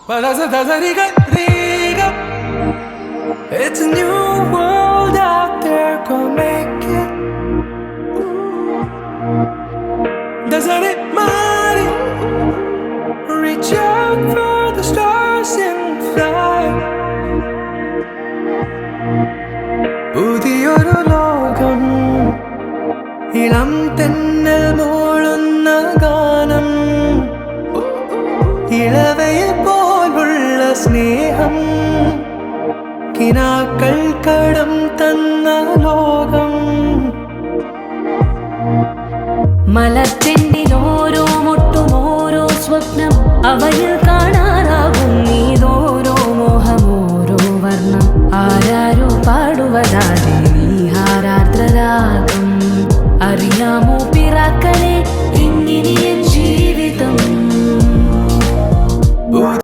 It's a new world out there, go make it. Doesn't it matter? Reach out for the stars and fly. പുതിയൊരു ലോകം, ഇളം തെന്നൽ മൂളുന്ന ഗാനം, ഇളവയിൽ പോലുള്ള സ്നേഹം, കിനാക്കൾ കടം തന്ന ലോകം. മലത്തെണ്ടിൽ ഓരോ മുട്ടും ഓരോ സ്വപ്നം അവയിൽ